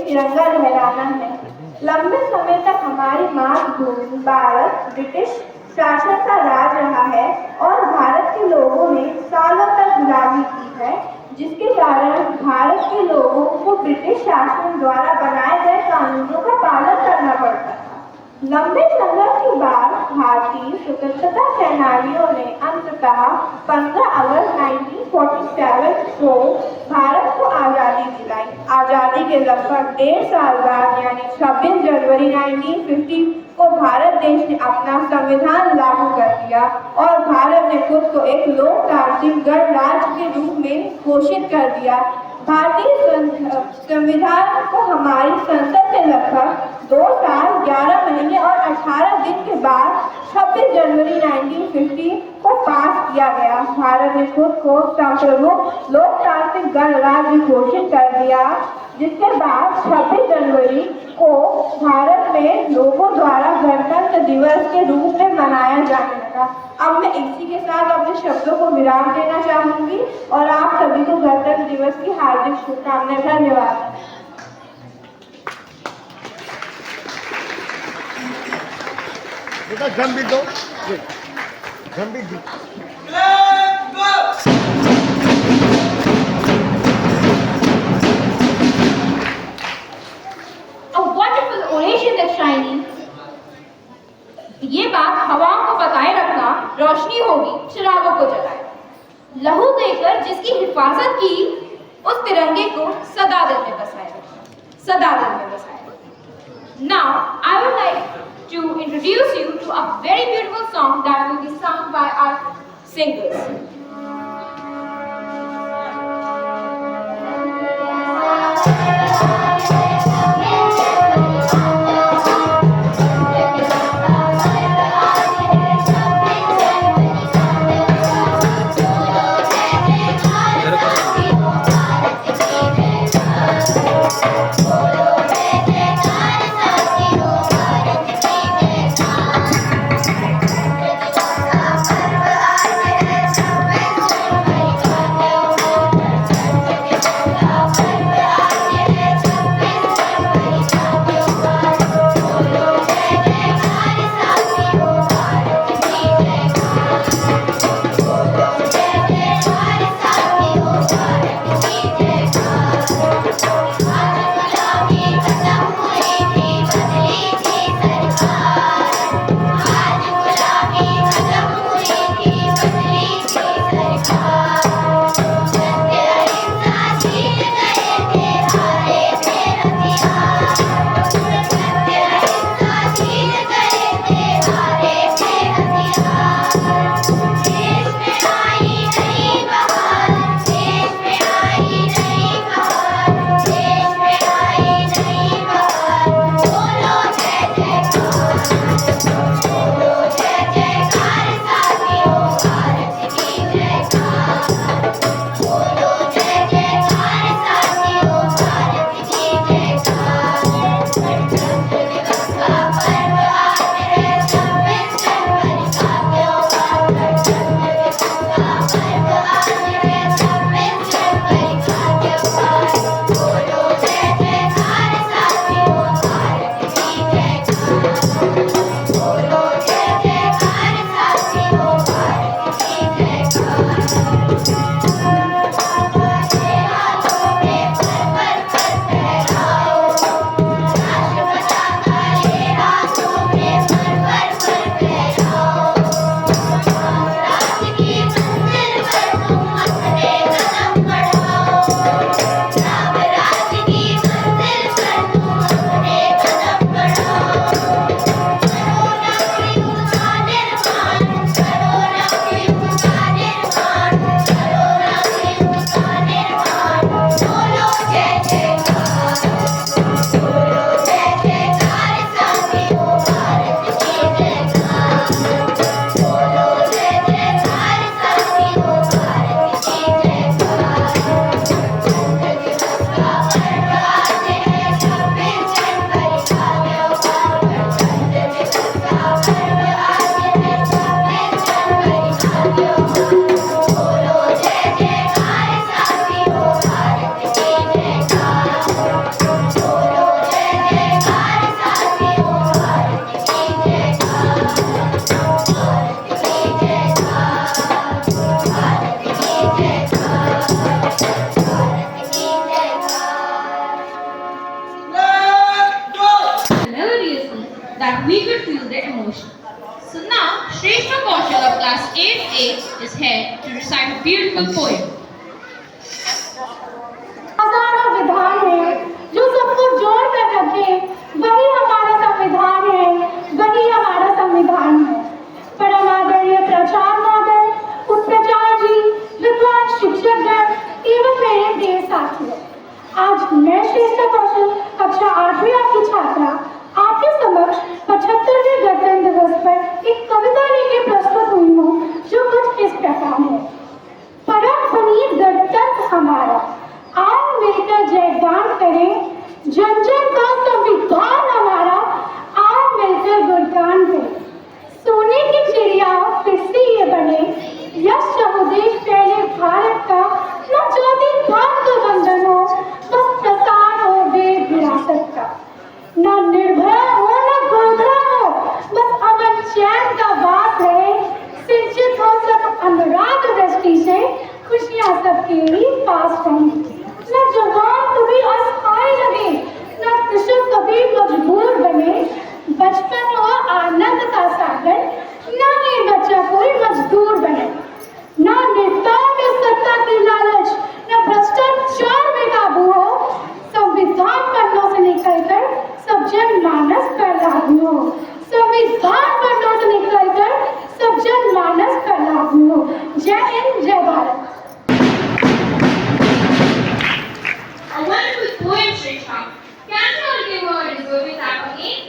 तिरंगा लहराना है। लंबे समय तक हमारी मातृभूमि भारत ब्रिटिश शासन का राज रहा है और भारत के लोगों ने सालों तक गुलामी की है, जिसके कारण भारत के लोगों को ब्रिटिश शासन द्वारा बनाए गए कानूनों का पालन करना पड़ता था। लंबे संघर्ष के बाद भारतीय स्वतंत्रता सेनानियों ने अंततः 15 अगस्त 1947 को भारत को आज़ादी दिलाई। आज़ादी के लगभग 1.5 साल बाद यानी 26 जनवरी 1950 को भारत देश ने अपना संविधान लागू कर दिया और भारत ने खुद को एक लोकतांत्रिक गणराज्य के रूप में घोषित कर दिया। भारतीय संविधान को हमारी संसद में लगभग 2 साल 11 महीने और 18 दिन के बाद 26 जनवरी 1950 को पास किया गया। भारत ने खुद को संप्रभुत्व लोकतांत्रिक गणराज्य घोषित कर दिया, जिसके बाद 26 जनवरी को भारत में लोगों द्वारा गणतंत्र दिवस के रूप में मनाया जाने लगा। अब मैं इसी के साथ अपने शब्दों को विराम देना चाहूंगी और आप सभी को गणतंत्र दिवस की हार्दिक शुभकामनाएं। धन्यवाद। बेटा जम भी दो, जम भी दो। ये बात हवाओं को बताए रखना, रोशनी होगी चिरागों को जलाए। लहू देकर जिसकी हिफाजत की, उस तिरंगे को सदा दिल में बसाए, सदा दिल में बसाए। Now I would like to introduce you to a very beautiful song that will be sung by our singers. Shrestha Kaushal of class 8A is here to recite a beautiful poem. हजारों विधान है जो सबको जोड़ कर रखे, वही हमारा संविधान है, वही हमारा संविधान है। परम आदरणीय प्राचार्य महोदय, उपप्राचार्य जी, विद्वान शिक्षकगण एवं मेरे प्रिय साथियों, आज मैं श्रेष्ठ कौशल कक्षा 8वीं की छात्रा आपके समक्ष 75वें गणतंत्र दिवस पर एक कविता लेके प्रस्तुत हुई हूँ जो कुछ इस प्रकार है। परम पुनीत गणतंत्र हमारा, आओ मिलकर जयगान करें, जन जन का संविधान हमारा, आओ मिलकर गुणगान करें। सोने की चिड़िया फिर से ये बने, यश बहुदेश फैले भारत का, न ज्योति भाग का बंधन हो, बस प्रसार हो वेद विरासत का। न निर्भया हो न गोधरा हो, बस अमन चैन का वास रहे, सिंचित हो सब अनुराग दृष्टि से, खुशियां सबके ही पास रहें। न जवान कभी असहाय लगे, न कृषक कभी मजबूर बने, बचपन हो आनंद का सागर, न ही बच्चा कोई मजदूर बने। न नेताओं में सत्ता की लालच, न भ्रष्टाचार में काबू हो, संविधान पन्नों से निकलकर सब जन मानस पर लागू हो, संविधान पन्नों से निकलकर सब जन मानस पर लागू हो। जय हिंद, जय Bharat. A wonderful poem, Shrestha. Can you all give her a deserving clap again?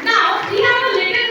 Now we have a little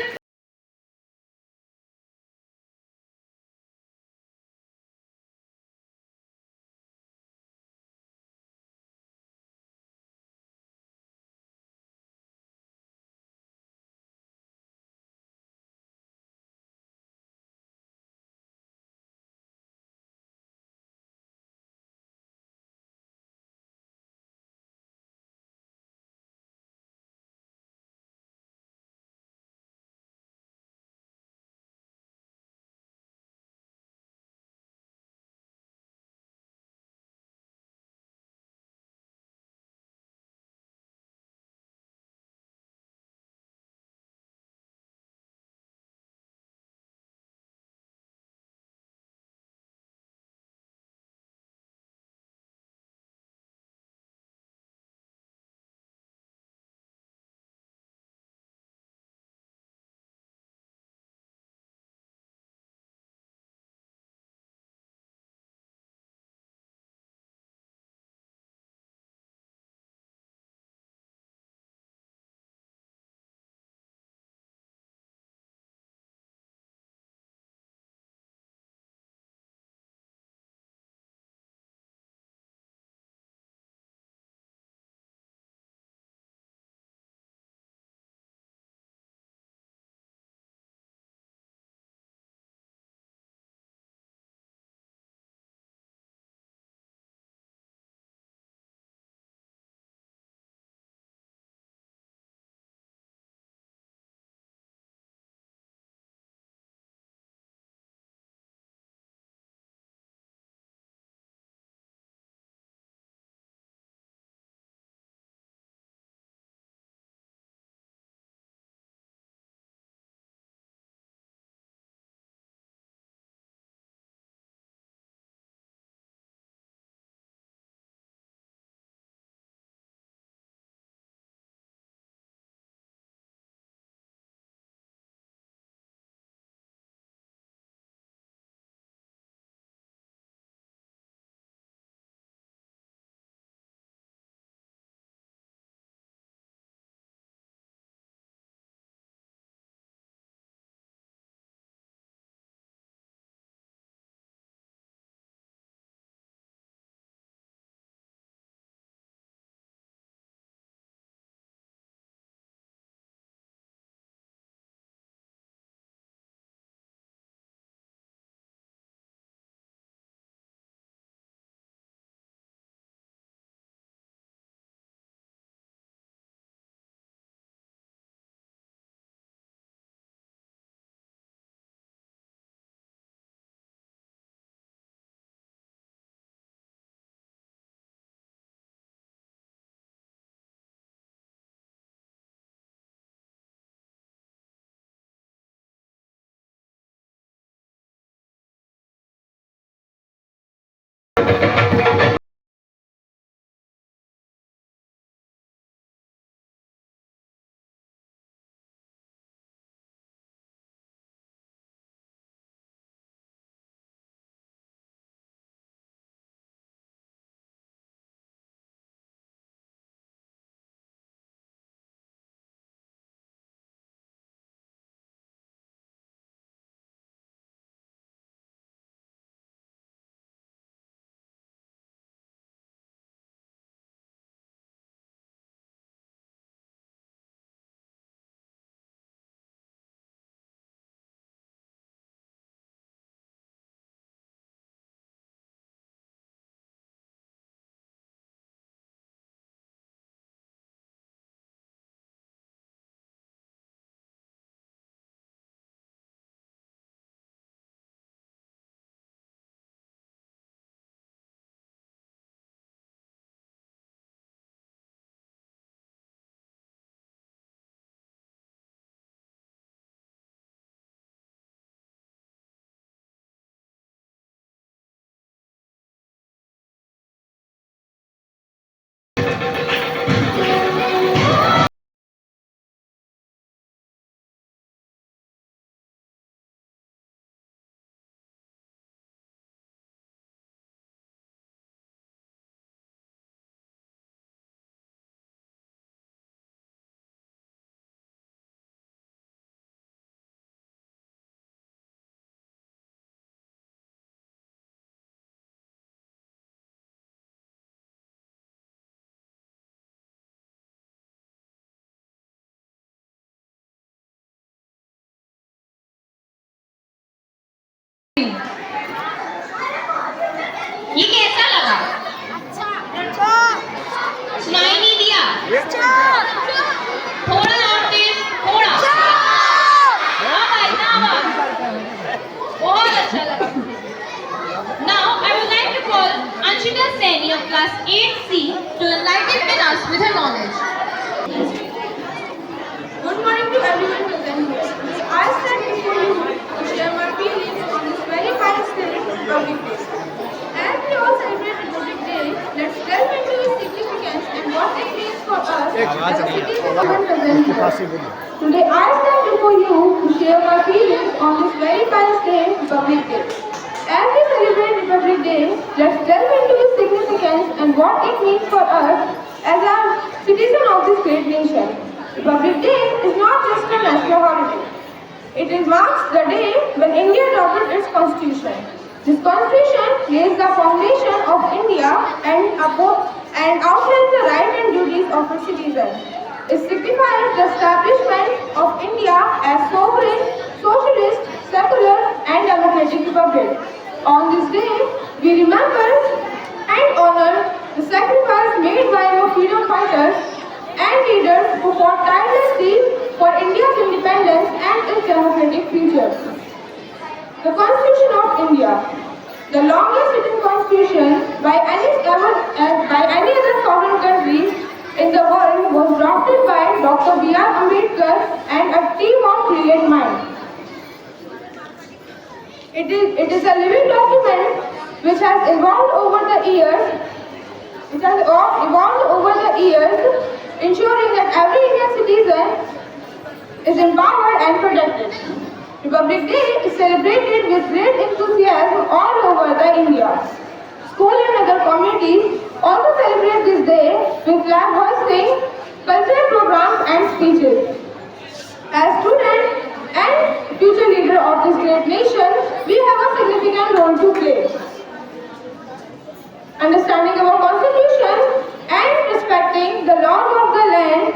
for us as a citizen इसके representative. पास ही बोलिए Today I stand before you to share my feelings on this very past day, Republic Day. As we celebrate Republic Day, let's delve into its significance and what it means for us as a citizen of this great nation. Republic Day is not just a national holiday. It marks the day when India adopted its constitution. This constitution lays the foundation of India and outlines the rights and duties of its citizens. It signifies the establishment of India as sovereign, socialist, secular and democratic republic. On this day, we remember and honor the sacrifice made by our freedom fighters and leaders who fought tirelessly for India's independence and its democratic future. The Constitution of India, the longest written constitution by any other sovereign country in the world, was drafted by Dr. B.R. Ambedkar and a team of brilliant minds. It is a living document which has evolved over the years, ensuring that every Indian citizen is empowered and protected. Republic Day is celebrated with great enthusiasm all over the India. School and other communities also celebrate this day with flag hoisting, cultural programs and speeches. As students and future leader of this great nation, we have a significant role to play. Understanding our constitution and respecting the laws of the land,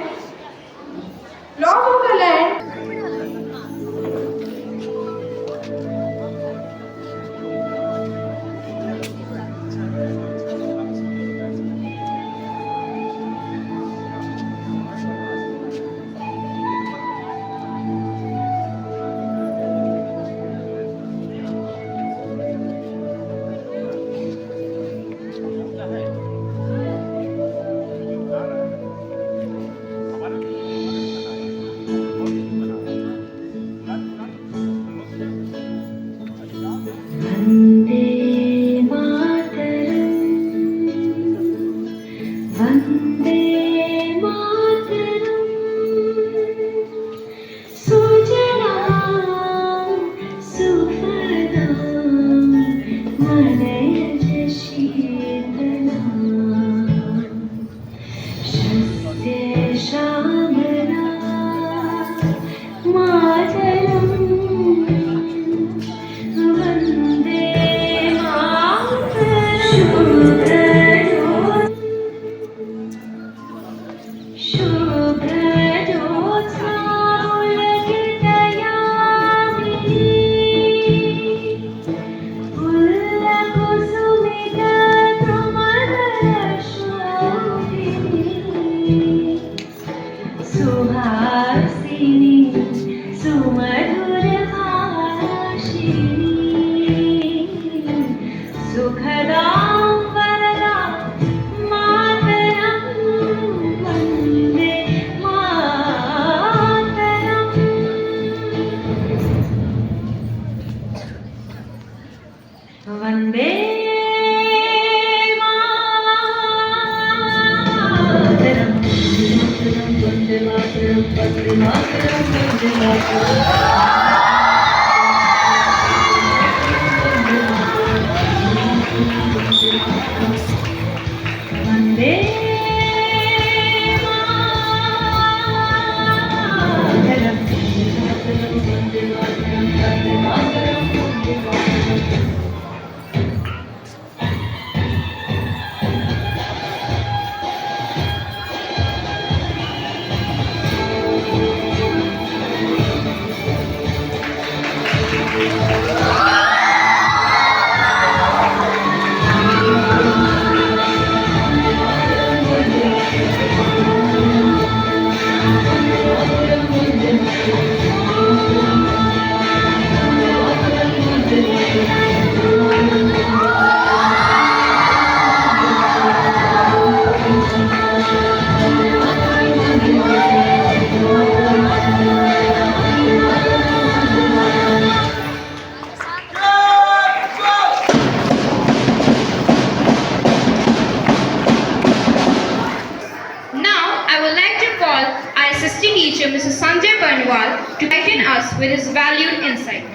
I would like to call our assistant teacher, Mr. Sanjay Parnwal, to enlighten us with his valued insight.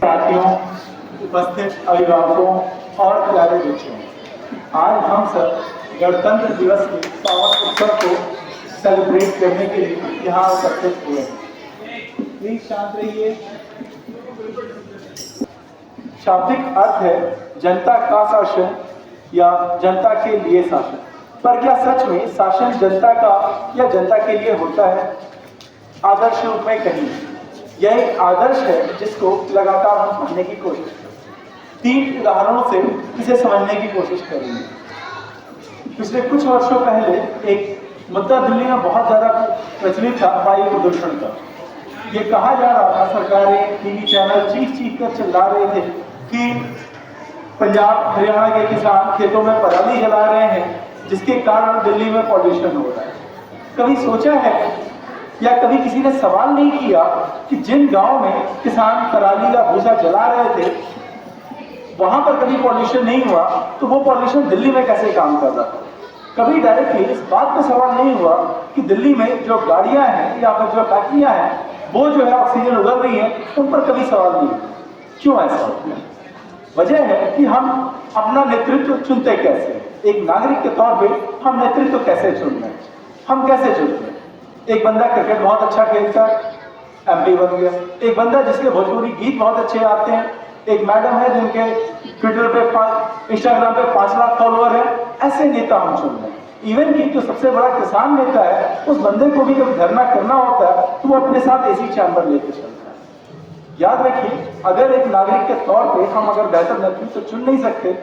साथियों, उपस्थित अभिभावकों और प्यारे बच्चों, आज हम सब गणतंत्र दिवस के पावन उत्सव को सेलिब्रेट करने के लिए यहाँ एकत्रित हुए हैं। प्लीज शांत रहिए। शाब्दिक अर्थ है जनता का शासन या जनता के लिए शासन, पर क्या सच में शासन जनता का या जनता के लिए होता है? आदर्श रूप में कहीं यह एक आदर्श है जिसको लगातार हम पढ़ने की कोशिश करें। 3 उदाहरणों से इसे समझने की कोशिश करेंगे। पिछले कुछ वर्षों पहले एक मुद्दा दिल्ली में बहुत ज़्यादा प्रचलित था, वायु प्रदूषण का। ये कहा जा रहा था, सरकारें, टीवी चैनल चीख कर चिल्ला रहे थे कि पंजाब हरियाणा के किसान खेतों में पराली जला रहे हैं, जिसके कारण दिल्ली में पॉल्यूशन हो रहा है। कभी सोचा है या कभी किसी ने सवाल नहीं किया कि जिन गांव में किसान पराली का भूसा जला रहे थे वहां पर कभी पॉल्यूशन नहीं हुआ, तो वो पॉल्यूशन दिल्ली में कैसे काम कर रहा था? कभी डायरेक्टली इस बात पे सवाल नहीं हुआ कि दिल्ली में जो गाड़ियां हैं या फिर जो फैक्ट्रियां हैं वो जो है ऑक्सीजन उगल रही है, उन पर कभी सवाल नहीं हुआ। क्यों ऐसा होता है? वजह है कि हम अपना नेतृत्व चुनते कैसे। एक नागरिक के तौर पे हम नेतृत्व कैसे चुन रहे हैं, हम कैसे चुनते हैं? एक बंदा क्रिकेट बहुत अच्छा खेलता है, एमपी बन गया। एक बंदा जिसके भोजपुरी गीत बहुत अच्छे आते हैं, एक मैडम है जिनके ट्विटर पे इंस्टाग्राम पे 5 लाख फॉलोअर है, ऐसे नेता हम चुन रहे हैं। इवन कि जो सबसे बड़ा किसान नेता है, उस बंदे को भी कभी धरना करना होता है तो वो अपने साथ एसी चैम्बर लेके चलता है। याद रखिए, अगर एक नागरिक के तौर पे हम अगर बेहतर नेतृत्व चुन नहीं सकते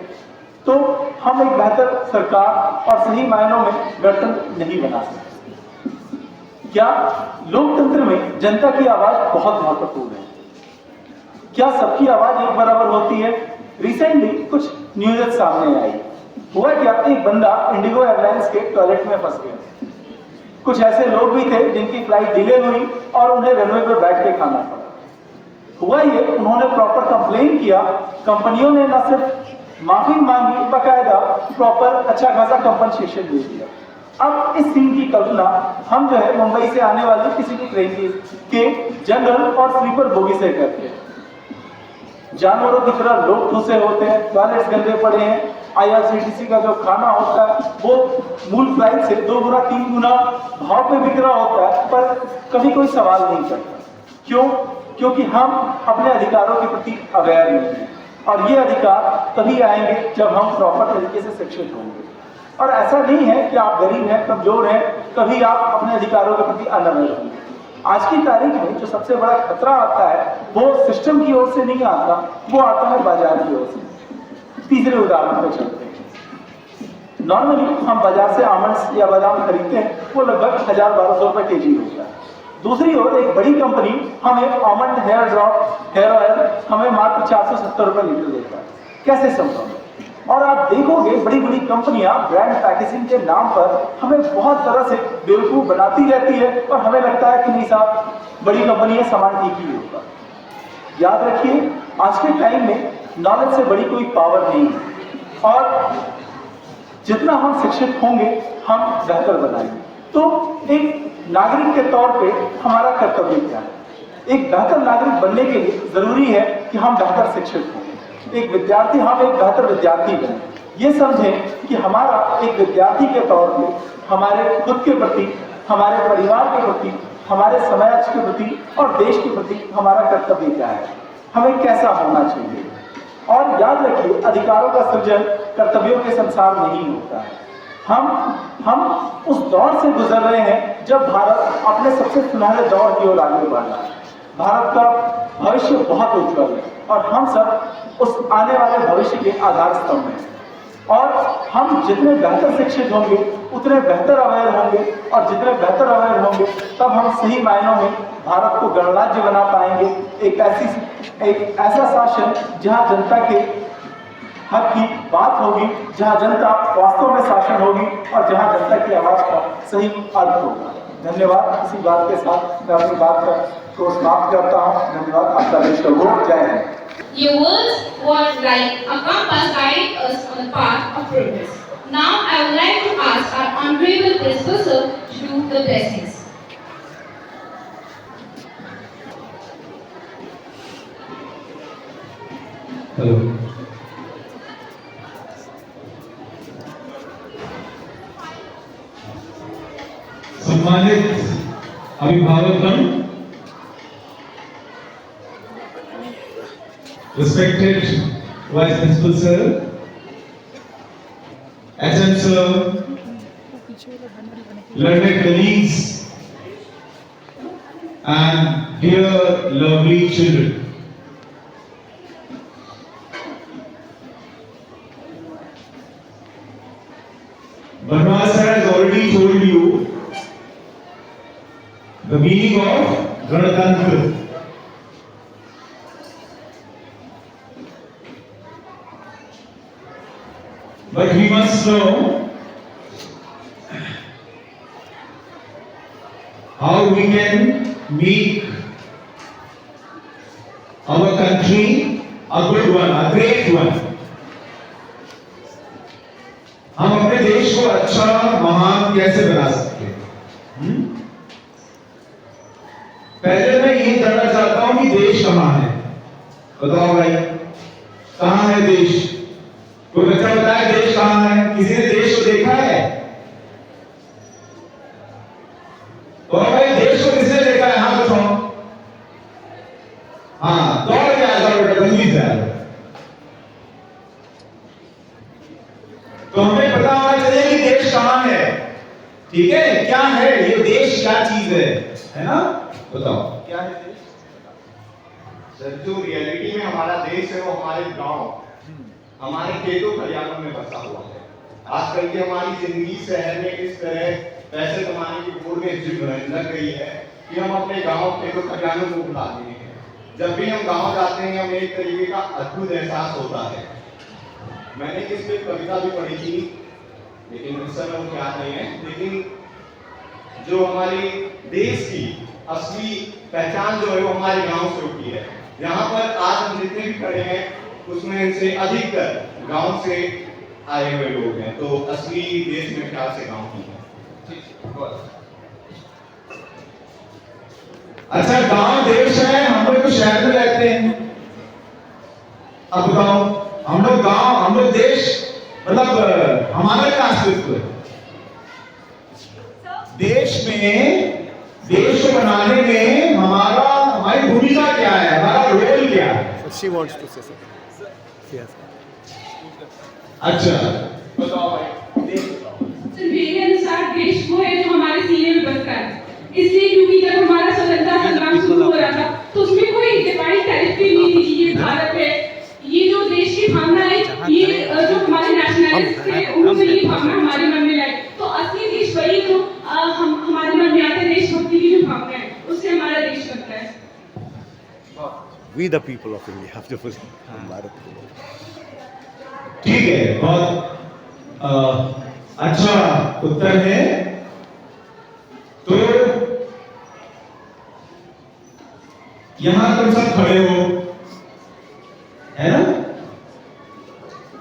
तो हम एक बेहतर सरकार और सही मायनों में गणतंत्र नहीं बना सकते। क्या लोकतंत्र में जनता की आवाज बहुत महत्वपूर्ण है? क्या सबकी आवाज एक बराबर होती है? रिसेंटली कुछ न्यूज़ सामने आई। हुआ क्या, एक बंदा इंडिगो एयरलाइंस के टॉयलेट में फंस गया। कुछ ऐसे लोग भी थे जिनकी फ्लाइट डिले हुई और उन्हें रनवे पर बैठ के खाना पड़ा। हुआ ये, उन्होंने प्रॉपर कंप्लेन किया, कंपनियों ने न सिर्फ माफी मांगी, बकायदा प्रॉपर अच्छा खासा कंपनसेशन दे दिया। अब इस सीन की कल्पना हम जो है मुंबई से आने वाली किसी भी ट्रेन के जनरल और स्लीपर बोगी से करते हैं। जानवरों की तरह लोग ठूसे होते हैं, टॉयलेट्स गंदे पड़े हैं, IRCTC का जो खाना होता है वो मूल फ्लाइट से 2 गुना 3 गुना भाव पे बिक रहा होता है, पर कभी कोई सवाल नहीं करता। क्यों? क्योंकि हम अपने अधिकारों के प्रति अवेयर नहीं हैं, और ये अधिकार तभी आएंगे जब हम प्रॉपर तरीके से शिक्षित होंगे। और ऐसा नहीं है कि आप गरीब हैं, कमजोर हैं, कभी आप अपने अधिकारों के प्रति अनअवेयर होंगे। आज की तारीख में जो सबसे बड़ा खतरा आता है वो सिस्टम की ओर से नहीं आता, वो आता है बाजार की ओर से। तीसरे उदाहरण पर चलते हैं। नॉर्मली हम बाजार से आमंड या बादाम खरीदते हैं, वो लगभग 1000-1200 रुपए केजी होता है। दूसरी ओर एक बड़ी कंपनी हमें almond hair drop hair oil हमें मात्र 470 रुपए लीटर देता है। कैसे संभव? और आप देखोगे बड़ी बड़ी कंपनियां ब्रांड पैकेजिंग के नाम पर हमें बहुत तरह से बेवकूफ बनाती रहती है, और हमें लगता है कि नहीं साहब, बड़ी कंपनी है, सामान ठीक ही होगा। याद रखिए, आज के टाइम में नॉलेज से बड़ी कोई पावर नहीं है, और जितना हम शिक्षित होंगे हम बेहतर बनाएंगे। तो एक नागरिक के तौर पे हमारा कर्तव्य क्या है? एक बेहतर नागरिक बनने के लिए जरूरी है कि हम बेहतर शिक्षित हों। एक विद्यार्थी, हम एक बेहतर विद्यार्थी बने। ये समझें कि हमारा एक विद्यार्थी के तौर पे हमारे खुद के प्रति, हमारे परिवार के प्रति, हमारे समाज के प्रति और देश के प्रति हमारा कर्तव्य क्या है, हमें कैसा होना चाहिए। और याद रखिए, अधिकारों का सृजन कर्तव्यों के संसार नहीं होता है। हम उस दौर से गुजर रहे हैं जब भारत अपने सबसे सुनहरे दौर की ओर आगे बढ़ रहा है। भारत का भविष्य बहुत उज्जवल है, और हम सब उस आने वाले भविष्य के आधार स्तंभ हैं। और हम जितने बेहतर शिक्षित होंगे उतने बेहतर अवेयर होंगे, और जितने बेहतर अवेयर होंगे तब हम सही मायनों में भारत को गणराज्य बना पाएंगे। एक ऐसा शासन जहां जनता के हक की बात होगी, जहां जनता वास्तव में शासन होगी, और जहां जनता की आवाज का सही अर्थ होगा। धन्यवाद। इसी बात के साथ मैं अपनी बात को समाप्त करता हूँ। धन्यवाद। आपका देश का गौरव। जय Hind. Your words were like a compass guiding us on the path of progress. Now I would like to ask our Honorable Principal Sir to do the blessings. Hello सम्मानित अभिभावकगण, respected Vice Principal Sir, HM Sir, learned colleagues, and dear lovely children. Bhanwar sir has already told you the meaning of Ganatantra. But we must know how we can make our country a good one, a great one. हम अपने देश को अच्छा महान कैसे बना सकते हैं? पहले मैं ये जानना चाहता हूं कि देश कहां है? बताओ भाई, कहां है देश? कोई बच्चा बताए देश कहां है? किसी ने देश को देखा है? तो भाई देश को किसने देखा है? हाँ बताओ। हाँ, दौड़ के आएगा बेटा, जल्दी से आएगा। तो हमें पता होना चाहिए कि देश कहां है, ठीक है? क्या है ये देश, क्या चीज है ना? बताओ क्या है देश? सर, जो रियलिटी में हमारा देश है वो हमारे गांव, हमारे खेतों खलिहानों में बसा हुआ है। आजकल की हमारी जिंदगी शहर में इस तरह पैसे कमाने की होड़ में लग गई है कि हम अपने गांव खेतों खलिहानों को भुला गए हैं। जब भी हम गांव जाते हैं हमें एक तरीके का अद्भुत एहसास होता है। मैंने इस पे कविता भी पढ़ी थी, लेकिन उस समय वो याद नहीं है। लेकिन जो हमारी देश की असली पहचान जो है वो हमारे गांव से उठी है। यहाँ पर आज हम जितने भी खड़े हैं उसमें से अधिकतर गांव से आए हुए लोग हैं। तो असली देश में ख्याल से गांव ही है। अच्छा, गांव देश है, हम लोग तो शहर में रहते हैं। अब बताओ, हम लोग गांव, हम लोग देश, मतलब हमारा क्या अस्तित्व है देश में? देश को बनाने में हमारी भूमिका क्या है, हमारा रोल क्या है? She wants to say something. Yes. अच्छा बताओ भाई, देश बताओ। सर, मेरे अनुसार देश वो है जो हमारे सीने में बसता है। इसलिए क्योंकि जब हमारा स्वतंत्रता संग्राम शुरू हो रहा था तो उसमें कोई डिफाइंड टेरिटरी नहीं थी। ये भारत है, ये जो देश की भावना है, ये जो हमारे नेशनलिस्ट थे उन्होंने ये भावना हमारे मन में लाई। तो असली देश वही जो हम हमारे मन में आते, देशभक्ति की जो भावना है, उससे हमारा देश बनता है। We the people of India, जो भारत के लोग। ठीक है, बहुत अच्छा उत्तर है। तो यहां तुम सब खड़े हो, है ना?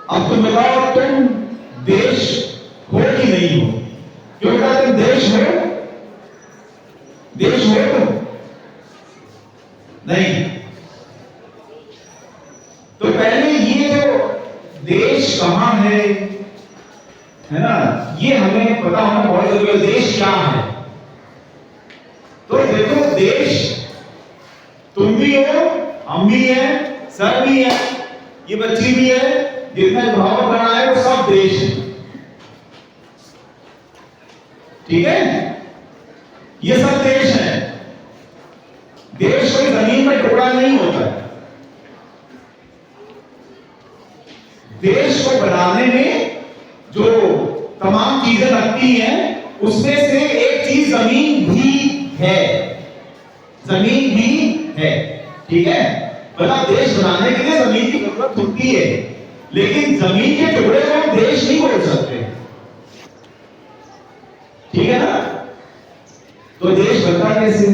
अब तुम बताओ, तुम देश हो कि नहीं हो? क्यों बेटा, तुम देश हो? देश हो तुम? नहीं। तो पहले ये जो देश कहां है ना, ये हमें पता होना बहुत जरूरी है। देश क्या है? तो देखो, देश तुम भी हो, हम भी हैं, सर भी है, ये बच्ची भी है, जितना भाव बना है वो सब देश है, ठीक है? ये सब देश है। देश कोई जमीन में टुकड़ा नहीं होता है। देश को बनाने में जो तमाम चीजें लगती हैं उसमें से एक चीज जमीन भी है, जमीन भी है, ठीक है? मतलब देश बनाने के लिए जमीन की जरूरत होती है, लेकिन जमीन के टुकड़े को हम देश नहीं बोल सकते, ठीक है ना? तो देश बनता कैसे?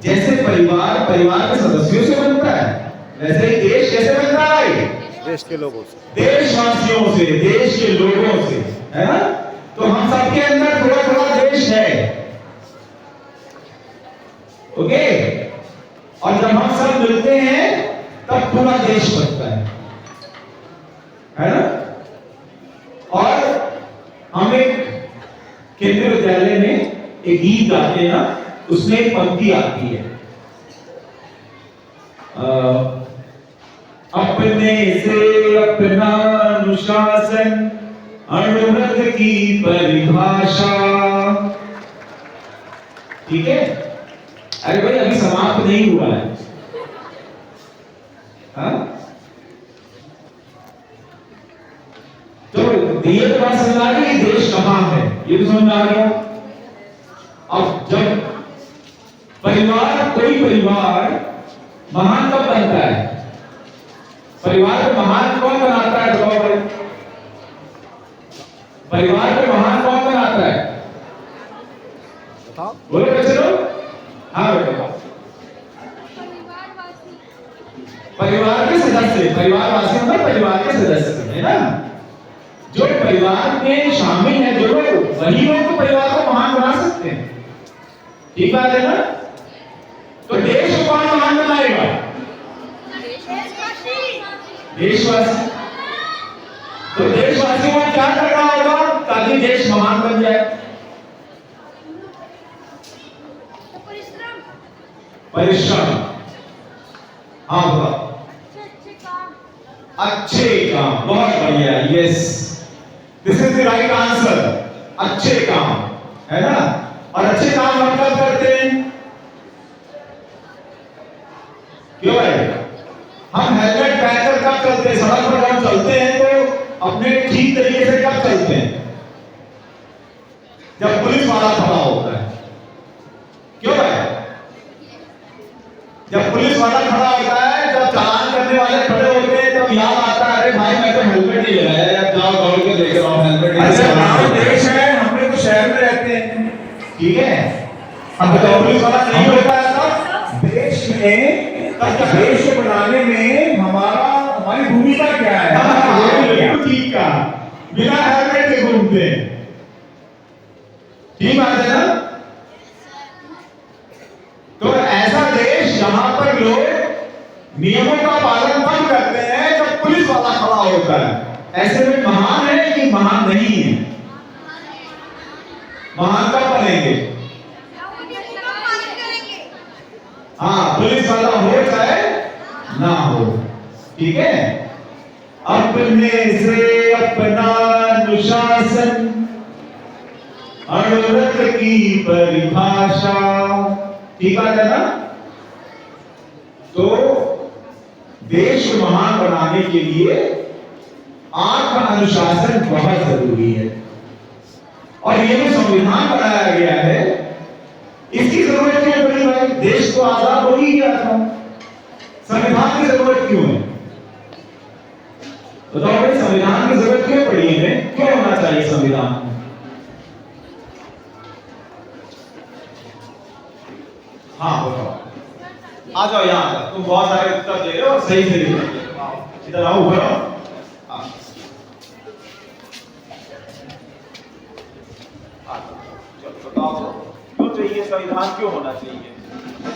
जैसे परिवार के सदस्यों से बनता है, वैसे ही देश कैसे बनता है? देश के लोगों से, देशवासियों से, देश के लोगों से, है ना? तो हम सबके अंदर थोड़ा थोड़ा देश है, ओके? और जब हम सब मिलते हैं तब पूरा देश बनता है ना? और हम एक केंद्रीय विद्यालय में एक गीत गाते हैं ना, उसमें एक पंक्ति आती है, अपने से अपना अनुशासन अनुव्रत की परिभाषा। ठीक है? अरे भाई अभी समाप्त नहीं हुआ है, हाँ? तो ये तो बात समझ आ रही है, देश कहां है ये तो समझ आ रही हो। अब जब परिवार, कोई परिवार महान कब बनता है? परिवार को महान कौन बनाता है? बताओ भाई, परिवार को महान कौन बनाता है? बोलो बच्चे लोग। हाँ बेटा, परिवार के सदस्य, परिवारवासी मतलब परिवार के सदस्य, है ना? जो परिवार में शामिल है जो लोग, वही लोग तो परिवार को महान बना सकते हैं। ठीक बात है ना? तो देश को कौन महान बनाएगा? देशवासी। तो देशवासियों को क्या करना होगा ताकि देश महान बन जाए? परिश्रम। हाँ बोला, अच्छे काम, बहुत बढ़िया, yes, this is the right answer. अच्छे काम, है ना? और अच्छे काम हम कब करते हैं? क्यों भाई? हम हेलमेट पहनकर कब चलते हैं? सड़क पर जब चलते हैं तो अपने ठीक तरीके से कब चलते हैं? जब पुलिस वाला खड़ा होता है। क्यों भाई? जब पुलिस वाला खड़ा होता है, जब चालान करने वाले खड़े होते हैं, तब याद आता है, अरे भाई मैं तो हेलमेट ही लगाया है, अब जाओ दौड़ के देख रहा हूँ हेलमेट। अच्छा हमारा देश है, हम लोग तो शहर में रहते हैं, ठीक है? अब तो पुलिस वाला नहीं होता है तब देश में, तब देश को बनाने में हमारी भूमिका क्या है? ठीक का बिना हेलमेट के घूमते हैं, ठीक बात है ना? तो ऐसा देश जहां पर लोग नियमों का पालन कब करते हैं? जब पुलिस वाला खड़ा होता है। ऐसे में महान है कि महान नहीं है? महान कब बनेंगे? हाँ, पुलिस वाला हो चाहे ना हो, ठीक है? अपने से अपना अनुशासन अनुव्रत की परिभाषा। ठीक बात है ना? तो देश को महान बनाने के लिए आत्म अनुशासन बहुत जरूरी है। और ये जो संविधान बनाया गया है, इसकी जरूरत क्यों पड़ी भाई? देश को आजाद हो ही गया था, संविधान की जरूरत क्यों है? बताओ भाई, संविधान की जरूरत क्यों पड़ी है? क्यों होना चाहिए संविधान? हाँ बताओ, आ जाओ यहाँ पर, तुम बहुत सारे उत्तर दे रहे हो और सही से लिख रहे हो। इधर आओ, ऊपर आओ। बताओ क्यों चाहिए संविधान, क्यों होना चाहिए?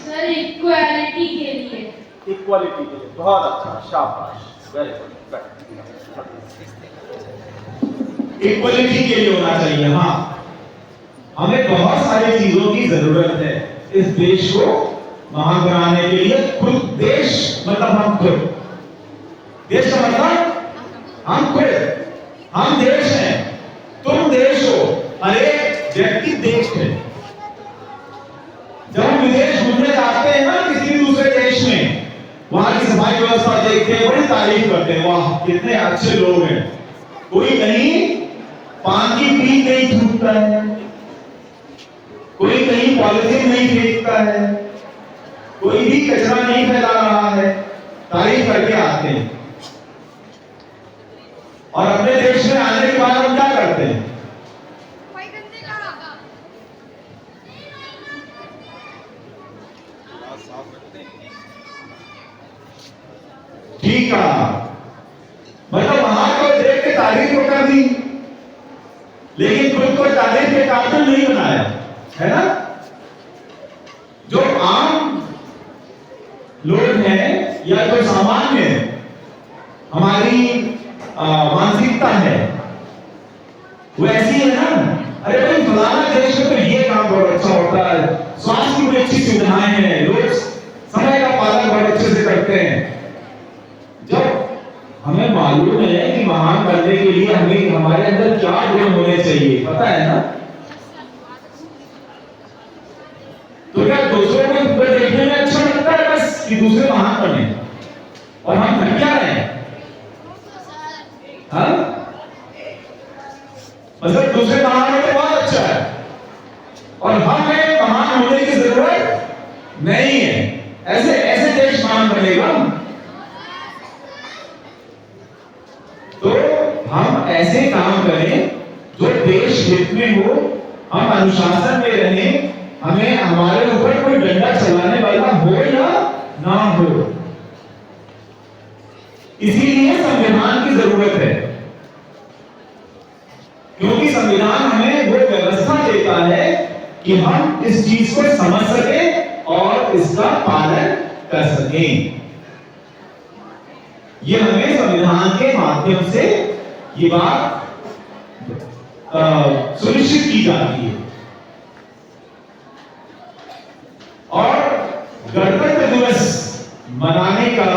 सर इक्वालिटी के लिए। इक्वालिटी के लिए, बहुत अच्छा, शाबाश, वेरी गुड। इक्वालिटी के लिए होना चाहिए। हाँ, हमें बहुत सारी चीजों की जरूरत है इस देश को महान बनाने के लिए। खुद देश मतलब हम खुद, देश का मतलब हम खुद, हम देश हैं, तुम देश हो, हर एक व्यक्ति देश है। जब हम विदेश घूमने जाते हैं ना किसी दूसरे देश में, वहां की सफाई व्यवस्था देखते हैं, बड़ी तारीफ करते हैं, वाह कितने अच्छे लोग हैं। कोई कहीं पान की पीक नहीं थूकता है, कोई कहीं पॉलिथीन नहीं फेंकता है, कोई भी कचरा नहीं फैला रहा है, तारीफ करके आते हैं। और अपने देश में आने के बाद हम क्या करते हैं? ठीक है, है ना? जो आम लोग हैं या जो सामान्य हमारी मानसिकता है वो ऐसी है ना, अरे भाई फलाना देश में तो ये काम बहुत अच्छा होता है, स्वास्थ्य की बड़ी अच्छी सुविधाएं हैं, लोग समय का पालन बहुत अच्छे से करते हैं। जब हमें मालूम है कि महान बनने के लिए हमें हमारे अंदर क्या गुण होने चाहिए, पता है ना? तो क्या दूसरों को ऊपर देखने में अच्छा लगता है बस कि दूसरे महान बने और हम थक क्या रहे हैं? हाँ, मतलब दूसरे महान होने बहुत अच्छा है और हमें महान होने की जरूरत नहीं है। ऐसे ऐसे देश महान बनेगा। तो हम ऐसे काम करें जो देश हित में हो, हम अनुशासन में रहें, हमें हमारे ऊपर कोई डंडा चलाने वाला हो या ना हो। इसीलिए संविधान की जरूरत है, क्योंकि संविधान हमें वो व्यवस्था देता है कि हम इस चीज को समझ सकें और इसका पालन कर सकें। ये हमें संविधान के माध्यम से ये बात सुनिश्चित की जाती है। और गणतंत्र दिवस मनाने का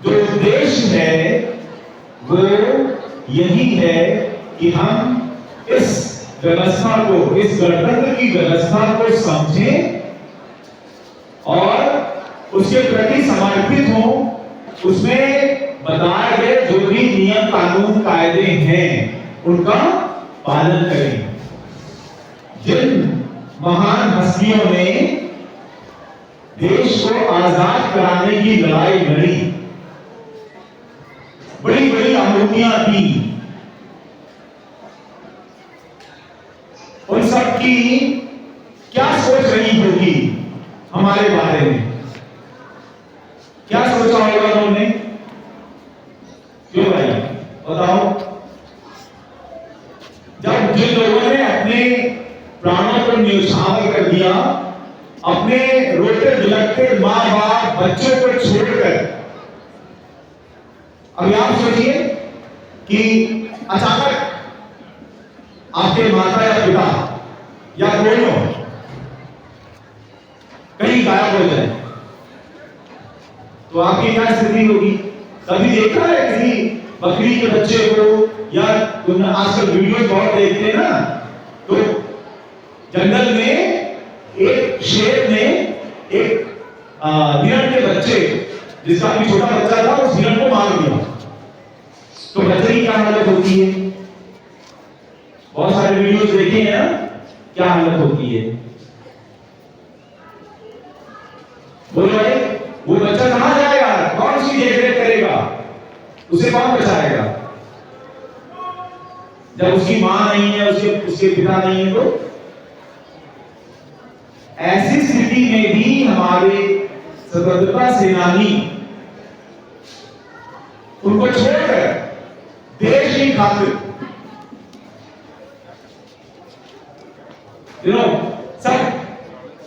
जो उद्देश्य है वो यही है कि हम इस व्यवस्था को, इस गणतंत्र की व्यवस्था को समझें और उसके प्रति समर्पित हों। उसमें बताए गए जो भी नियम कानून कायदे हैं उनका पालन करें। जिन महान हस्तियों ने देश को आजाद कराने की लड़ाई लड़ी, बड़ी बड़ी आहुतियां दी, उन सब की क्या सोच रही होगी हमारे बारे में? क्या सोचा होगा उन्होंने? क्यों भाई बताओ? जब जिन लोगों ने अपने प्राणों को न्यौछावर कर दिया, अपने रोते बिलखते माँ बाप बच्चों को छोड़कर, अभी आप सोचिए कि अचानक आपके माता या पिता या दोनों कहीं गायब हो जाए तो आपकी क्या स्थिति होगी? कभी देखा है किसी बकरी के बच्चे को, या आजकल वीडियो बहुत देखते हैं ना, तो जंगल में एक शेर ने एक हिरण के बच्चे, जिसका भी छोटा बच्चा था, उस हिरण को मार दिया। तो बच्चे की क्या हालत होती है? बहुत सारे वीडियोस देखे हैं ना, क्या हालत होती है? बोलो भाई, वो बच्चा कहां जाएगा? कौन उसकी देखरेख करेगा? उसे कौन बचाएगा? जब उसकी मां नहीं है, उसके पिता नहीं है, तो ऐसी स्थिति में भी हमारे स्वतंत्रता सेनानी उनको छोड़कर देश की खातिर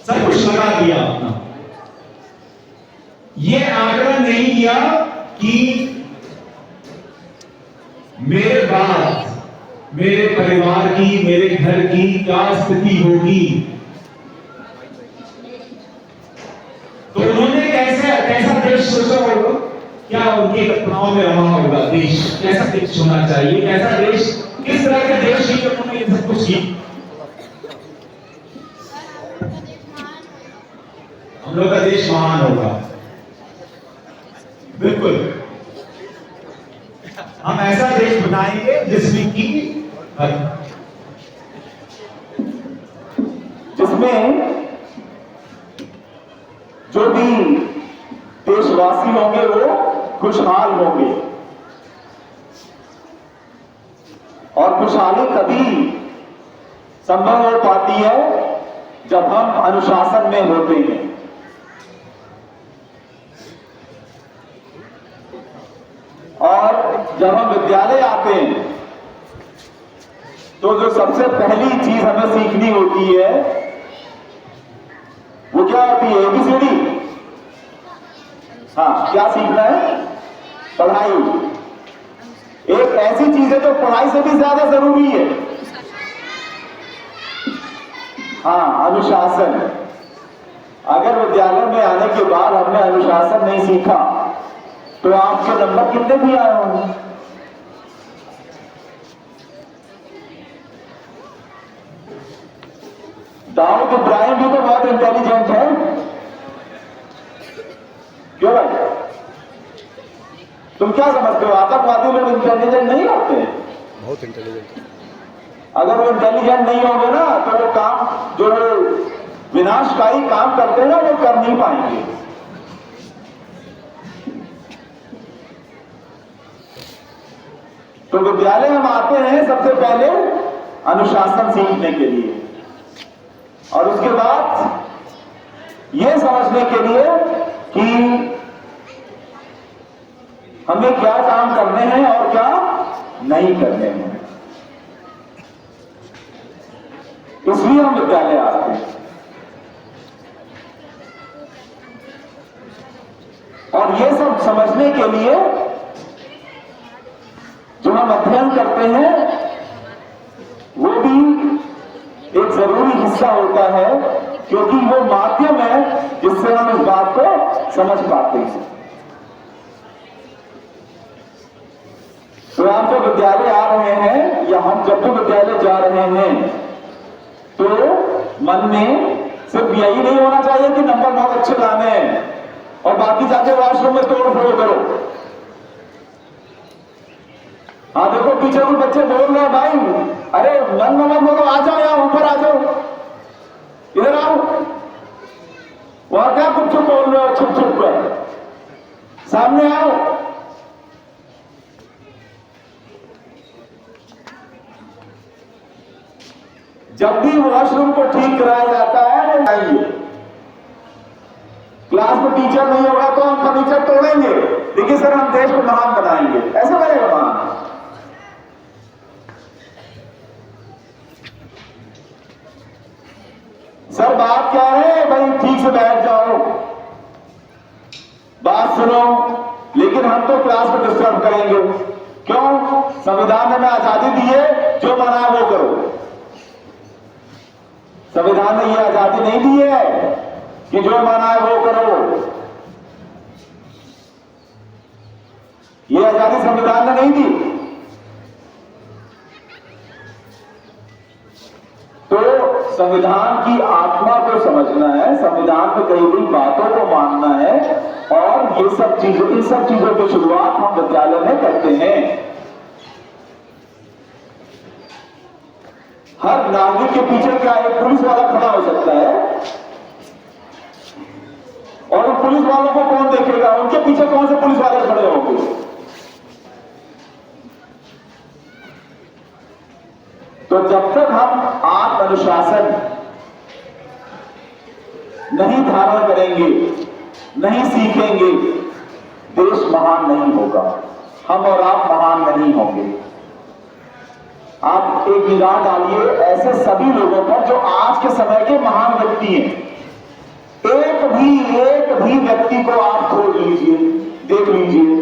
सब कुछ लगा दिया अपना। ये आकलन नहीं किया कि मेरे बाद मेरे परिवार की, मेरे घर की क्या स्थिति होगी। तो उन्होंने कैसा देश सोचा होगा? क्या उनके कल्पनाओं में रहा होगा देश? कैसा देश होना चाहिए? कैसा देश, किस तरह के देश की उन्होंने ये सब कुछ किया? हम लोग का देश महान होगा, बिल्कुल। हम ऐसा देश बनाएंगे जिसमें जो भी देशवासी होंगे वो खुशहाल होंगे, और खुशहाली तभी संभव हो पाती है जब हम अनुशासन में होते हैं। और जब हम विद्यालय आते हैं तो जो सबसे पहली चीज हमें सीखनी होती है वो क्या होती है? ABCD। हाँ, क्या सीखना है? पढ़ाई। एक ऐसी चीज है जो पढ़ाई से भी ज्यादा जरूरी है। हाँ, अनुशासन। अगर विद्यालय में आने के बाद हमने अनुशासन नहीं सीखा तो आपके नंबर कितने भी आए होंगे। दाऊद इब्राहिम भी तो बहुत इंटेलिजेंट है, क्यों भाई? तुम क्या समझते हो आतंकवादी लोग इंटेलिजेंट नहीं होते? बहुत इंटेलिजेंट। अगर वो इंटेलिजेंट नहीं होंगे ना तो वो काम जो विनाशकारी काम करते हैं ना वो कर नहीं पाएंगे। तो विद्यालय हम आते हैं सबसे पहले अनुशासन सीखने के लिए और उसके बाद यह समझने के लिए कि हमें क्या काम करने हैं और क्या नहीं करने हैं। इसलिए हम विद्यालय आते हैं और ये सब समझने के लिए जो हम अध्ययन करते हैं वो भी एक जरूरी हिस्सा होता है, क्योंकि वो माध्यम है जिससे हम इस बात को समझ पाते हैं। तो आप जो विद्यालय आ रहे हैं या हम जब भी विद्यालय जा रहे हैं तो मन में सिर्फ यही नहीं होना चाहिए कि नंबर बहुत अच्छे लाने हैं और बाकी जाके वॉशरूम में तोड़ फोड़ करो। हाँ देखो पीछे कुछ बच्चे बोल रहे हैं, भाई अरे मन में मत बोलो, आ जाओ यहाँ ऊपर आ जाओ, इधर आओ। वहां क्या कुछ चुप बोल रहे हो, छुप छुप कर सामने आओ। जब भी वॉशरूम को ठीक कराया जाता है वो आएंगे। क्लास में टीचर नहीं होगा तो हम फर्नीचर तोड़ेंगे, देखिए सर हम देश को महान बनाएंगे, ऐसा बनेगा महान। सर बात क्या है भाई, ठीक से बैठ जाओ, बात सुनो, लेकिन हम तो क्लास को डिस्टर्ब करेंगे। क्यों? संविधान ने हमें आजादी दी है, जो मना है वो करो। संविधान ने यह आजादी नहीं दी है कि जो माना है वो करो। यह आजादी संविधान ने नहीं दी। तो संविधान की आत्मा को समझना है, संविधान में कही गई बातों को मानना है और ये सब चीजों, इन सब चीजों की शुरुआत हम विद्यालय में करते हैं। हर नागरिक के पीछे क्या एक पुलिस वाला खड़ा हो सकता है और उन पुलिस वालों को कौन देखेगा? उनके पीछे कौन से पुलिस वाले खड़े होंगे? तो जब तक हम आत्म अनुशासन नहीं धारण करेंगे, नहीं सीखेंगे, देश महान नहीं होगा, हम और आप महान नहीं होंगे। आप एक निगाह डालिए ऐसे सभी लोगों पर जो आज के समय के महान व्यक्ति हैं। एक भी व्यक्ति को आप खोज लीजिए, देख लीजिए,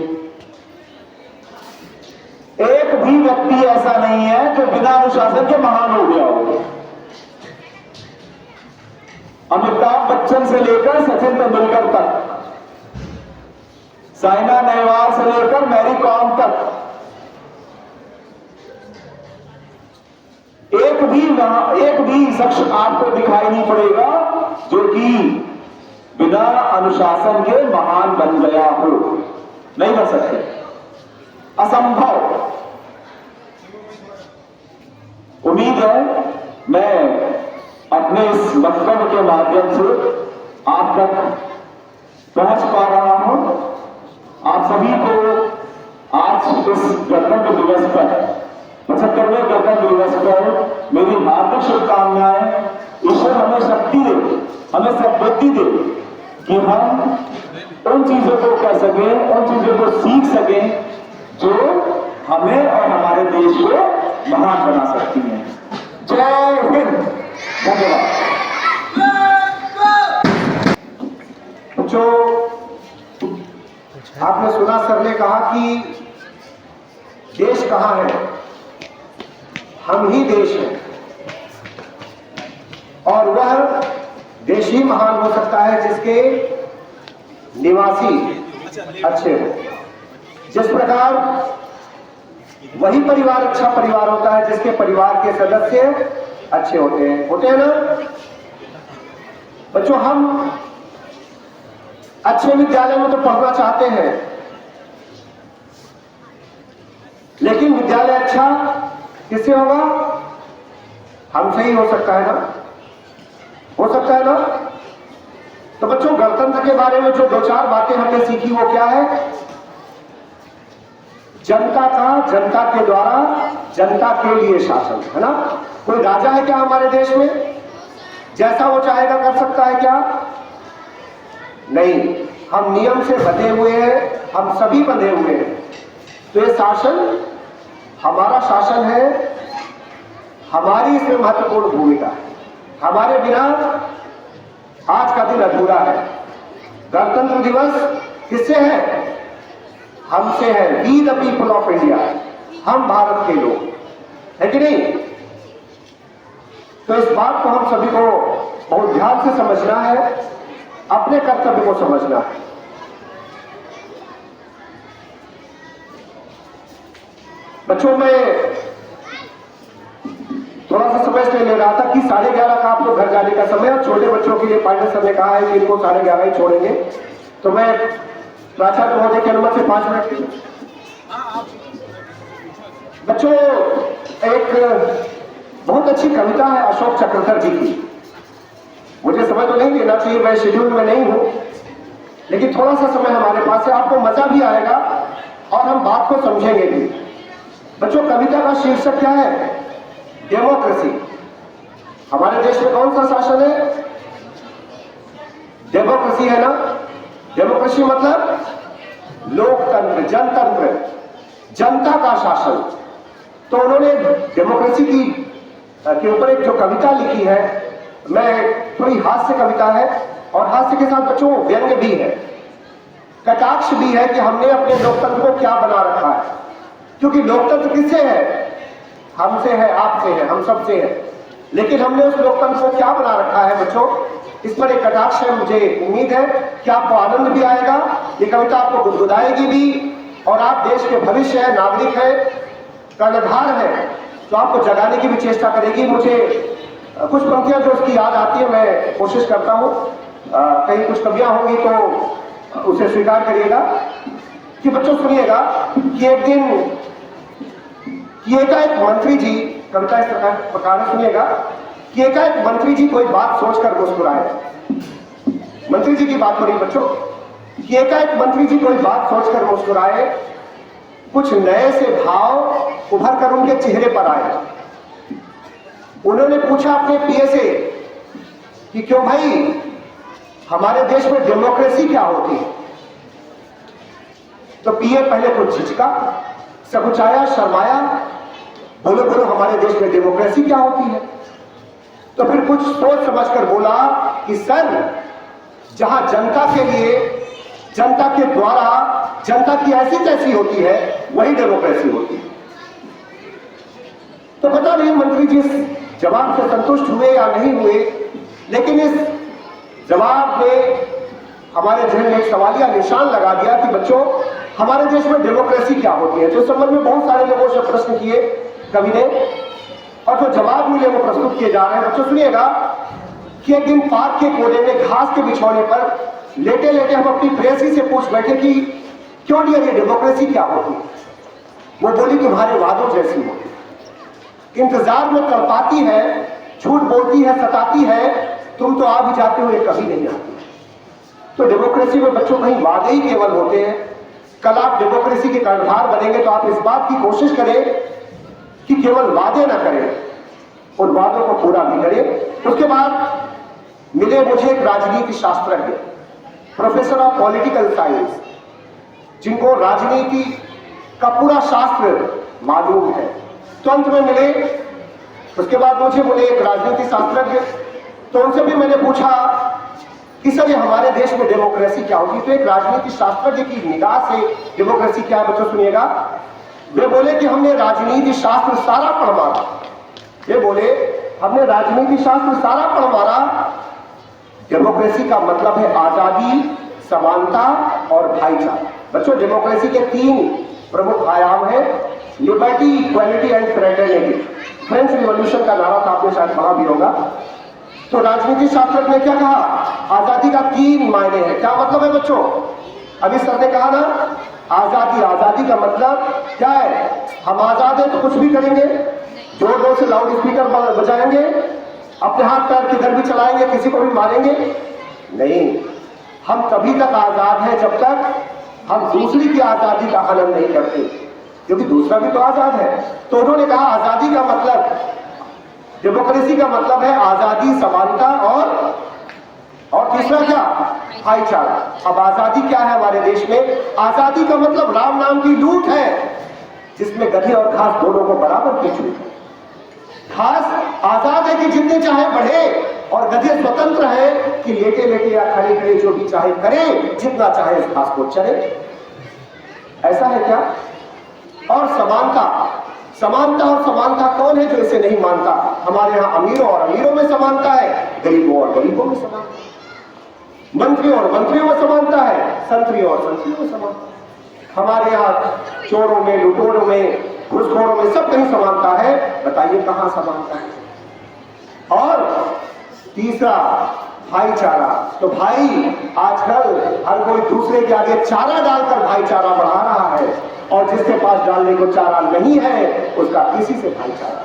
एक भी व्यक्ति ऐसा नहीं है जो बिना अनुशासन के महान हो गया हो। अमिताभ बच्चन से लेकर सचिन तेंदुलकर तक, साइना नेहवाल से लेकर मैरी कॉम तक, एक भी शख्स आपको दिखाई नहीं पड़ेगा जो कि बिना अनुशासन के महान बन गया हो। नहीं बन सकते, असंभव। उम्मीद है मैं अपने इस वक्तव्य के माध्यम से आप तक पहुंच पा रहा हूं। आप सभी को आज इस गणतंत्र दिवस पर, 75वें गणतंत्र दिवस पर मेरी हार्दिक शुभकामनाएं। ईश्वर हमें शक्ति दे, हमें सद्बुद्धि दे कि हम उन चीजों को कर सकें, उन चीजों को सीख सकें जो हमें और हमारे देश को महान बना सकती हैं। जय हिंद। धन्यवाद। जो आपने सुना, सर ने कहा कि देश कहाँ है, हम ही देश हैं, और वह देश ही महान हो सकता है जिसके निवासी अच्छे हो। जिस प्रकार वही परिवार अच्छा परिवार होता है जिसके परिवार के सदस्य अच्छे होते हैं ना बच्चों। हम अच्छे विद्यालय में तो पढ़ना चाहते हैं, लेकिन विद्यालय अच्छा किससे होगा? हमसे ही हो सकता है ना, हो सकता है ना। तो बच्चों, गणतंत्र के बारे में जो 2-4 बातें हमने सीखी वो क्या है? जनता का, जनता के द्वारा, जनता के लिए शासन, है ना। कोई राजा है क्या हमारे देश में? जैसा वो चाहेगा कर सकता है क्या? नहीं, हम नियम से बंधे हुए हैं, हम सभी बंधे हुए हैं। तो ये शासन हमारा शासन है, हमारी इसमें महत्वपूर्ण भूमिका है। हमारे बिना आज का दिन अधूरा है। गणतंत्र दिवस किससे है? हमसे है। We the people of India, हम भारत के लोग, है कि नहीं? तो इस बात को हम सभी को बहुत ध्यान से समझना है, अपने कर्तव्य को समझना है। बच्चों, मैं थोड़ा सा समय से ले रहा था कि 11:30 का आपको घर जाने का समय, और छोटे बच्चों के लिए पायलट सर ने कहा है कि इनको 11:30 ही छोड़ेंगे। तो मैं प्राचार्य महोदय के अनुमति से 5 मिनट के लिए। बच्चों, एक बहुत अच्छी कविता है अशोक चक्रधर जी की। मुझे समझ तो नहीं लेना चाहिए, मैं शेड्यूल में नहीं हूं, लेकिन थोड़ा सा समय हमारे पास है, आपको मजा भी आएगा और हम बात को समझेंगे भी। बच्चों, कविता का शीर्षक क्या है? डेमोक्रेसी। हमारे देश में कौन सा शासन है? डेमोक्रेसी है ना। डेमोक्रेसी मतलब लोकतंत्र, जनतंत्र, जनता का शासन। तो उन्होंने डेमोक्रेसी की के ऊपर एक जो कविता लिखी है, मैं थोड़ी हास्य कविता है, और हास्य के साथ बच्चों व्यंग्य भी है, कटाक्ष भी है कि हमने अपने लोकतंत्र को क्या बना रखा है। क्योंकि लोकतंत्र किससे है? हमसे है, आपसे है, हम सबसे है। लेकिन हमने उस लोकतंत्र को क्या बना रखा है बच्चों? इस पर एक कटाक्ष है। मुझे उम्मीद है कि आपको आनंद भी आएगा, ये कविता आपको गुदगुदाएगी भी, और आप देश के भविष्य है, नागरिक है, कर्णधार है, तो आपको जगाने की भी चेष्टा करेगी। मुझे कुछ पंक्तियां जो उसकी याद आती है, मैं कोशिश करता हूँ, कहीं कुछ कमियां होंगी तो उसे स्वीकार करिएगा। कि बच्चों सुनिएगा कि एक दिन एकाएक मंत्री जी, कविता इस प्रकार सुनिएगा कि एकाएक मंत्री जी कोई बात सोचकर मुस्कुराए। मंत्री जी की बात हो रही बच्चों, कि एकाएक मंत्री जी कोई बात सोचकर मुस्कुराए, कुछ नए से भाव उभर कर उनके चेहरे पर आए। उन्होंने पूछा अपने पीए से कि क्यों भाई, हमारे देश में डेमोक्रेसी क्या होती है? तो पीए पहले कुछ झिझका, सकुचाया, शर्माया, बोलो बोलो हमारे देश में डेमोक्रेसी क्या होती है? तो फिर कुछ सोच समझकर बोला कि सर, जहां जनता के लिए, जनता के द्वारा, जनता की ऐसी तैसी होती है, वही डेमोक्रेसी होती है। तो पता नहीं मंत्री जी इस जवाब से संतुष्ट हुए या नहीं हुए, लेकिन इस जवाब ने हमारे जहन में एक सवालिया निशान लगा दिया कि बच्चों, हमारे देश में डेमोक्रेसी क्या होती है। तो इस संबंध में बहुत सारे लोगों से प्रश्न किए कवि ने, और जो जवाब मिले वो प्रस्तुत किए जा रहे हैं। बच्चों सुनिएगा कि एक दिन पार्क के कोने में घास के बिछौने पर लेटे लेटे हम अपनी प्रेयसी से पूछ बैठे कि क्यों डियर, ये डेमोक्रेसी क्या होती है? वो बोली तुम्हारे वादों जैसी होती है, इंतजार में तड़पाती है, झूठ बोलती है, सताती है, तुम तो आ भी जाते हो, ये कभी नहीं आती। तो डेमोक्रेसी में बच्चों कहीं वादे ही केवल होते हैं। कल आप डेमोक्रेसी के कर्णधार बनेंगे तो आप इस बात की कोशिश करें कि केवल वादे ना करें, उन वादों को पूरा भी करें। उसके बाद मिले मुझे एक राजनीति शास्त्रज्ञ, प्रोफेसर ऑफ पॉलिटिकल साइंस, जिनको राजनीति का पूरा शास्त्र मालूम है। तो अंत में मिले, उसके बाद मुझे बोले एक राजनीति शास्त्रज्ञ, तो उनसे भी मैंने पूछा कि सर ये हमारे देश में डेमोक्रेसी क्या होगी। तो एक राजनीति शास्त्रज्ञ की निगाह से डेमोक्रेसी क्या है बच्चों सुनिएगा। वे बोले कि हमने राजनीति शास्त्र सारा पढ़ मारा। ये बोले हमने राजनीति शास्त्र सारा पढ़ मारा, डेमोक्रेसी का मतलब है आजादी, समानता और भाईचारा। बच्चों डेमोक्रेसी के 3 प्रमुख आयाम है, liberty, equality and fraternity. French revolution का नारा था, आपने शायद पढ़ा भी होगा। तो राजनीति शास्त्र ने क्या कहा, आजादी का 3 मायने हैं। क्या मतलब है बच्चों? अभी सर ने कहा ना आजादी, आजादी का मतलब क्या है? हम आजाद हैं तो कुछ भी करेंगे, जोर जोर से लाउड स्पीकर बजाएंगे, अपने हाथ पैर किधर भी चलाएंगे, किसी को भी मारेंगे नहीं। हम तभी तक आजाद हैं जब तक हम दूसरी की आजादी का हनन नहीं करते, क्योंकि दूसरा भी तो आजाद है। तो उन्होंने कहा आजादी का मतलब, डेमोक्रेसी का मतलब है आजादी, समानता और तीसरा क्या, भाईचारा। अब आजादी क्या है हमारे देश में? आजादी का मतलब राम नाम की लूट है, जिसमें गधे और घास दोनों को बराबर की छूट है। घास आजाद है कि जितने चाहे बढ़े, और गधे स्वतंत्र है कि लेटे लेटे या खड़े खड़े जो भी चाहे करे, जितना चाहे इस घास को चले। ऐसा है क्या? और समानता, समानता और समानता कौन है जो इसे नहीं मानता? हमारे यहाँ अमीरों और अमीरों में समानता है, गरीबों और गरीबों में समानता है, मंत्रियों और मंत्रियों में समानता है, संतरियों और संतरियों में समानता है। हमारे यहाँ चोरों में, लुटेरों में, घूसखोरों में सब कहीं समानता है। बताइए कहां समानता है? और तीसरा भाईचारा। तो भाई आजकल हर कोई दूसरे के आगे चारा डालकर भाईचारा बढ़ा रहा है, और जिसके पास डालने को चारा नहीं है उसका किसी से भाईचारा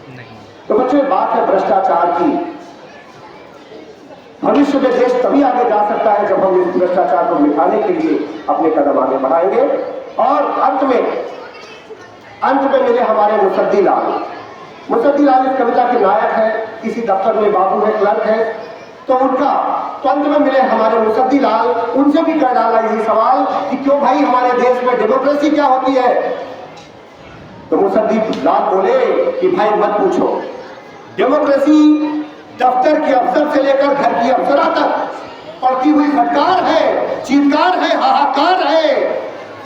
नहीं। तो बच्चों बात है भ्रष्टाचार की। भविष्य में देश तभी आगे जा सकता है जब हम इस भ्रष्टाचार को मिटाने के लिए अपने कदम आगे बढ़ाएंगे। और अंत में मिले हमारे मुसद्दी लाल। मुसद्दी लाल इस कविता के नायक है, किसी दफ्तर में बाबू है, क्लर्क है, तो उनका तो अंत में मिले हमारे मुसद्दी लाल। उनसे भी कर डाला यही सवाल कि क्यों भाई हमारे देश में डेमोक्रेसी क्या होती है? तो मुसद्दी लाल बोले कि भाई मत पूछो, डेमोक्रेसी दफ्तर के अफसर से लेकर घर की अफसरा तक पड़ती हुई फटकार है, चीत्कार है, हाहाकार है,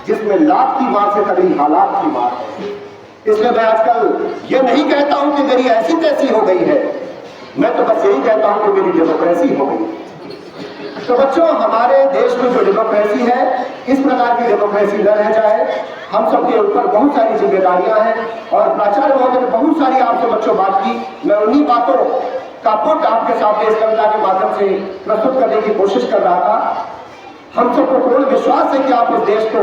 जिसमें लात की मार से तगड़ी हालात की मार है। इसलिए मैं आजकल ये नहीं कहता हूं कि मेरी ऐसी तैसी हो गई है, मैं तो बस यही कहता हूं कि मेरी डेमोक्रेसी हो गई। तो बच्चों हमारे देश में जो डेमोक्रेसी है, इस प्रकार की डेमोक्रेसी न रह जाए, हम सबके ऊपर बहुत सारी जिम्मेदारियां हैं। और प्राचार्य महोदय ने बहुत सारी आपसे बच्चों बात की, मैं उन्हीं बातों का पुट आपके सामने इस कविता के माध्यम से प्रस्तुत करने की कोशिश कर रहा था। हम सबको पूर्ण विश्वास है कि आप इस देश को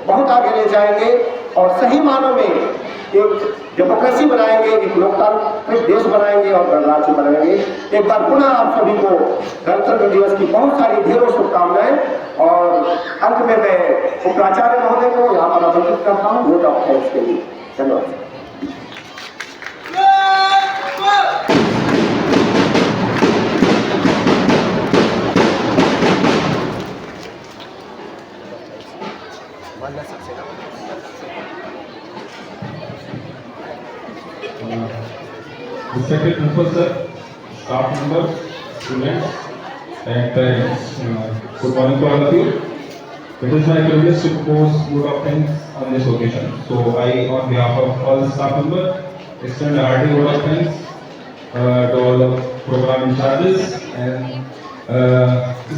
बहुत आगे ले जाएंगे और सही मानों में एक डेमोक्रेसी बनाएंगे, एक लोकतांत्रिक देश बनाएंगे और गणराज्य बनाएंगे। एक बार पुनः आप सभी को गणतंत्र दिवस की बहुत सारी ढेरों शुभकामनाएं। और अंत में मैं प्राचार्य महोदय को यहाँ पर आमंत्रित करता हूँ वोट ऑफ थैंक्स के लिए। धन्यवाद। Respected Professor, staff members, students, and parents, good morning to all of you. It is my privilege to propose vote of thanks on this occasion. So I, on behalf of all the staff members, extend a hearty vote of thanks to all the program in charges and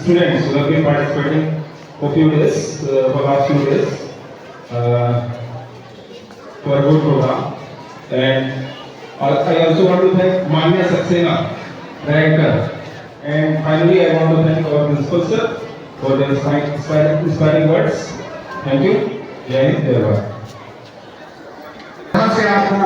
students who have been participating for few days, for last few days, for a good program. And I also want to thank Manya Saxena, director, and finally I want to thank our principal sir for their inspiring words. Thank you. जय हिंद, जय भारत। यहाँ से आपको